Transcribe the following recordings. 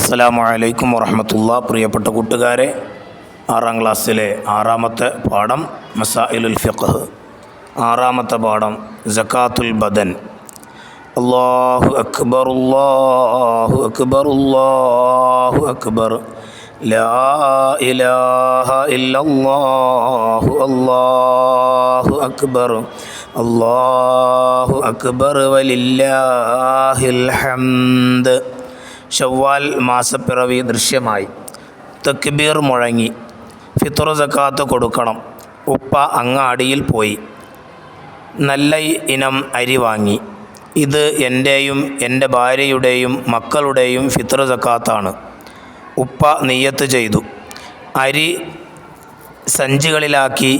അസ്സലാമു അലൈക്കും വറഹ്മത്തുള്ളാഹി. പ്രിയപ്പെട്ട കൂട്ടുകാരെ, 6ാം ക്ലാസ്സിലെ 6ാമത്തെ പാഠം മസായിലുൽ ഫിഖ്ഹ്. 6ാമത്തെ പാഠം സകാത്തുൽ ബദൻ. അല്ലാഹു അക്ബർ അല്ലാഹു അക്ബർ അല്ലാഹു അക്ബർ ലാ ഇലാഹ ഇല്ലല്ലാഹു അല്ലാഹു അക്ബർ അല്ലാഹു അക്ബർ വലില്ലാഹിൽ ഹംദ്. ഷവ്വാൽ മാസപ്പിറവി ദൃശ്യമായി. തക്ബീർ മുഴങ്ങി. ഫിത്ർ സക്കാത്ത് കൊടുക്കണം. ഉപ്പ അങ്ങാടിയിൽ പോയി നല്ല ഇനം അരി വാങ്ങി. ഇത് എൻ്റെയും എൻ്റെ ഭാര്യയുടെയും മക്കളുടെയും ഫിത്ർ സക്കാത്താണ്. ഉപ്പ നിയ്യത്ത് ചെയ്തു. അരി സഞ്ചികളിലാക്കി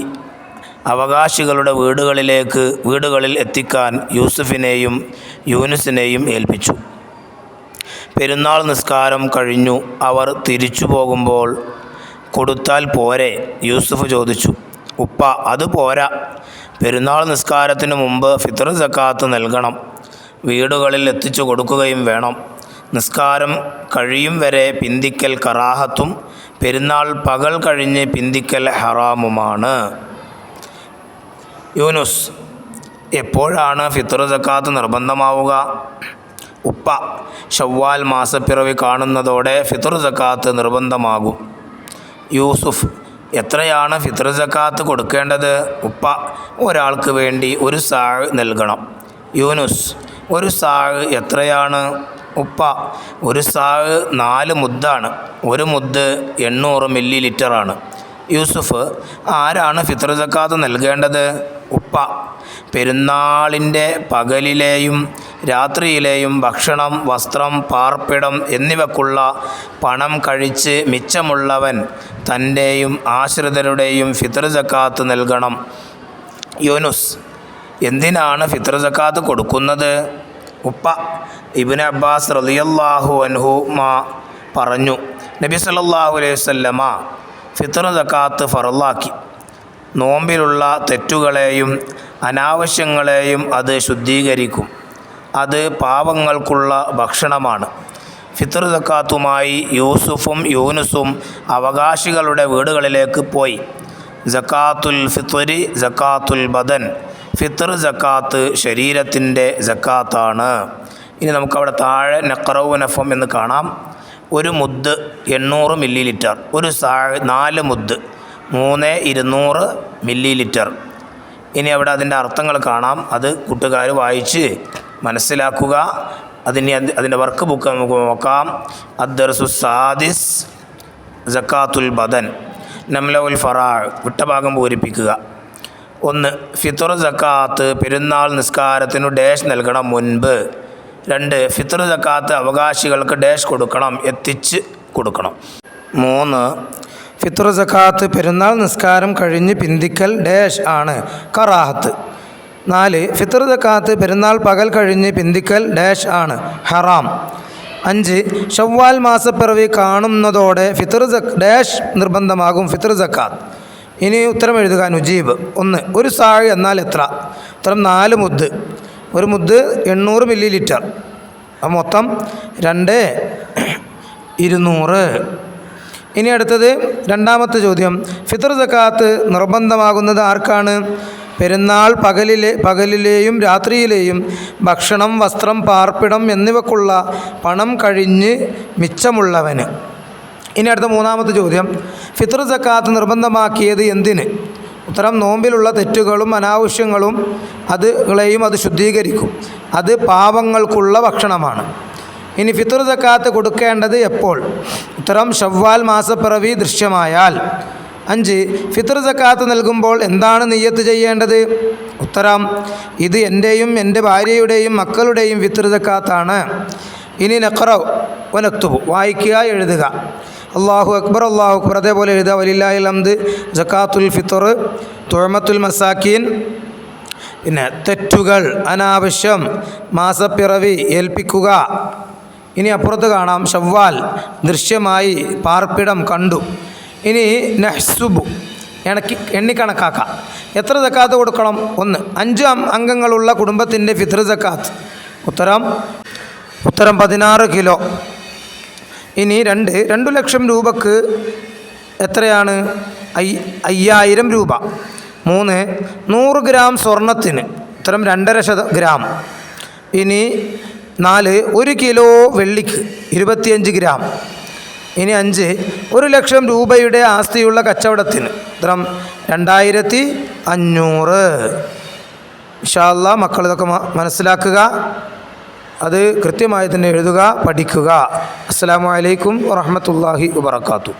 അവകാശികളുടെ വീടുകളിൽ എത്തിക്കാൻ യൂസുഫിനെയും യൂനുസിനെയും ഏൽപ്പിച്ചു. പെരുന്നാൾ നിസ്കാരം കഴിഞ്ഞു. അവർ തിരിച്ചു പോകുമ്പോൾ കൊടുത്താൽ പോരെ? യൂസുഫ് ചോദിച്ചു. ഉപ്പ, അത് പോരാ. പെരുന്നാൾ നിസ്കാരത്തിന് മുമ്പ് ഫിത്ർ സക്കാത്ത് നൽകണം. വീടുകളിൽ എത്തിച്ചു കൊടുക്കുകയും വേണം. നിസ്കാരം കഴിയും വരെ പിന്തിക്കൽ കറാഹത്തും പെരുന്നാൾ പകൽ കഴിഞ്ഞ് പിന്തിക്കൽ ഹറാമുമാണ്. യൂനുസ്, എപ്പോഴാണ് ഫിത്ർ സക്കാത്ത് നിർബന്ധമാവുക? ഉപ്പ, ഷവ്വാൽ മാസപ്പിറവി കാണുന്നതോടെ ഫിത്ർ സക്കാത്ത് നിർബന്ധമാകും. യൂസുഫ്, എത്രയാണ് ഫിത്ർ സക്കാത്ത് കൊടുക്കേണ്ടത്? ഉപ്പ, ഒരാൾക്ക് വേണ്ടി ഒരു സാഴ് നൽകണം. യൂനുസ്, ഒരു സാഴ് എത്രയാണ്? ഉപ്പ, ഒരു സാഴ് 4 മുദ്ദാണ്. ഒരു മുദ്ദ് 800 മില്ലി ലിറ്ററാണ്. യൂസുഫ്, ആരാണ് ഫിത്ർ സക്കാത്ത് നൽകേണ്ടത്? ഉപ്പ, പെരുന്നാളിൻ്റെ പകലിലെയും രാത്രിയിലെയും ഭക്ഷണം, വസ്ത്രം, പാർപ്പിടം എന്നിവക്കുള്ള പണം കഴിച്ച് മിച്ചമുള്ളവൻ തൻ്റെയും ആശ്രിതരുടെയും ഫിത്ർ സക്കാത്ത് നൽകണം. യൂനുസ്, എന്തിനാണ് ഫിത്ർ സക്കാത്ത് കൊടുക്കുന്നത്? ഉപ്പ, ഇബ്നു അബ്ബാസ് റളിയല്ലാഹു അൻഹുമാ പറഞ്ഞു, നബി സല്ലല്ലാഹു അലൈഹി വസല്ലമ ഫിത്ർ സക്കാത്ത് ഫർളാക്കി. നോമ്പിലുള്ള തെറ്റുകളെയും അനാവശ്യങ്ങളെയും അത് ശുദ്ധീകരിക്കും. അത് പാവങ്ങൾക്കുള്ള ഭക്ഷണമാണ്. ഫിത്ർ സക്കാത്തുമായി യൂസുഫും യൂനുസും അവകാശികളുടെ വീടുകളിലേക്ക് പോയി. സക്കാത്തുൽ ഫിത്രി സക്കാത്തുൽ ബദൻ. ഫിത്ർ സക്കാത്ത് ശരീരത്തിൻ്റെ സക്കാത്താണ്. ഇനി നമുക്കവിടെ താഴെ നഖറൗ നഫം എന്ന് കാണാം. ഒരു മുദ്ദ് 800 മില്ലി ലിറ്റർ. ഒരു സാഴ് 4 മുദ്ദ് 3200 മില്ലി ലിറ്റർ. ഇനി അവിടെ അതിൻ്റെ അർത്ഥങ്ങൾ കാണാം. അത് കൂട്ടുകാർ വായിച്ച് മനസ്സിലാക്കുക. അതിൻ്റെ വർക്ക് ബുക്ക് നമുക്ക് നോക്കാം. അദ്ദർസു സാദിസ് സക്കാത്തുൽ ബദൻ. നംലഉൽ ഫറാഅ്, വിട്ട ഭാഗം പൂരിപ്പിക്കുക. 1. ഫിത്ർ സക്കാത്ത് പെരുന്നാൾ നിസ്കാരത്തിനു ഡാഷ് നൽകണം മുൻപ്. 2. ഫിത്ർ സക്കാത്ത് അവകാശികൾക്ക് ഡാഷ് കൊടുക്കണം, എത്തിച്ച് കൊടുക്കണം. 3. ഫിത്ർ സക്കാത്ത് പെരുന്നാൾ നിസ്കാരം കഴിഞ്ഞ് പിന്തിക്കൽ ഡാഷ് ആണ്, കറാഹത്ത്. 4. ഫിത്ർ സക്കാത്ത് പെരുന്നാൾ പകൽ കഴിഞ്ഞ് പിന്തിക്കൽ ഡാഷ് ആണ്, ഹറാം. 5. ഷവ്വാൽ മാസപ്പിറവി കാണുന്നതോടെ ഫിത്ർ ഡാഷ് നിർബന്ധമാകും ഫിത്ർ സക്കാത്ത്. ഇനി ഉത്തരം എഴുതുക. നുജീബ്. 1. ഒരു സാഴ് എന്നാൽ എത്ര? ഉത്തരം 4 മുദ്ദ്. ഒരു മുദ്ദ് 800 മില്ലി ലിറ്റർ. മൊത്തം 200. ഇനി അടുത്തത് 2ാമത്തെ ചോദ്യം. ഫിത്ർ സക്കാത്ത് നിർബന്ധമാകുന്നത് ആർക്കാണ്? പെരുന്നാൾ പകലിലെയും രാത്രിയിലെയും ഭക്ഷണം, വസ്ത്രം, പാർപ്പിടം എന്നിവക്കുള്ള പണം കഴിഞ്ഞ് മിച്ചമുള്ളവന്. ഇനി അടുത്ത 3ാമത്തെ ചോദ്യം. ഫിത്ർ സക്കാത്ത് നിർബന്ധമാക്കിയത് എന്തിന്? ഉത്തരം നോമ്പിലുള്ള തെറ്റുകളും അനാവശ്യങ്ങളും അത് ശുദ്ധീകരിക്കും. അത് പാവങ്ങൾക്കുള്ള ഭക്ഷണമാണ്. ഇനി ഫിത്ർ സക്കാത്ത് കൊടുക്കേണ്ടത് എപ്പോൾ? ഉത്തരം ഷവ്വാൽ മാസപ്പിറവി ദൃശ്യമായാൽ. 5. ഫിത്ർ സക്കാത്ത് നൽകുമ്പോൾ എന്താണ് നിയ്യത്ത് ചെയ്യേണ്ടത്? ഉത്തരം, ഇത് എൻ്റെയും എൻ്റെ ഭാര്യയുടെയും മക്കളുടെയും ഫിത്ർ സക്കാത്താണ്. ഇനി നഖറൗ വനക്തുബു, വായിക്കുക, എഴുതുക. അല്ലാഹു അക്ബർ അല്ലാഹു അക്ബർ, അതേപോലെ എഴുതുക. വലില്ലാഹിൽ ഹംദ്, സക്കാത്തുൽ ഫിത്ർ, തുഅമത്തുൽ മസാക്കീൻ. പിന്നെ തെറ്റുകൾ, അനാവശ്യം, മാസപ്പിറവി ഏൽപ്പിക്കുക. ഇനി അപ്പുറത്ത് കാണാം ഷവ്വാൽ ദൃശ്യമായി, പാർപ്പിടം കണ്ടു. ഇനി നഹ്സുബു, എണ്ണിക്കണക്കാക്കാം. എത്ര സക്കാത്ത് കൊടുക്കണം? 1. 5 അംഗങ്ങളുള്ള കുടുംബത്തിൻ്റെ ഫിത്ർ സക്കാത്ത്. ഉത്തരം 16 കിലോ. ഇനി 2 ലക്ഷം രൂപക്ക് എത്രയാണ്? 5000 രൂപ. 3 100 ഗ്രാം സ്വർണത്തിന് ഉത്തരം 2.5 ഗ്രാം. ഇനി 4 1 കിലോ വെള്ളിക്ക് 25 ഗ്രാം. ഇനി 5 1 ലക്ഷം രൂപയുടെ ആസ്തിയുള്ള കച്ചവടത്തിന് ഉത്തരം 2500. ഇൻഷാ അല്ലാഹ് മക്കൾ ഇതൊക്കെ മനസ്സിലാക്കുക, അത് കൃത്യമായി തന്നെ എഴുതുക, പഠിക്കുക. അസ്സലാമു അലൈക്കും വറഹ്മത്തുള്ളാഹി വബറകാതുഹു.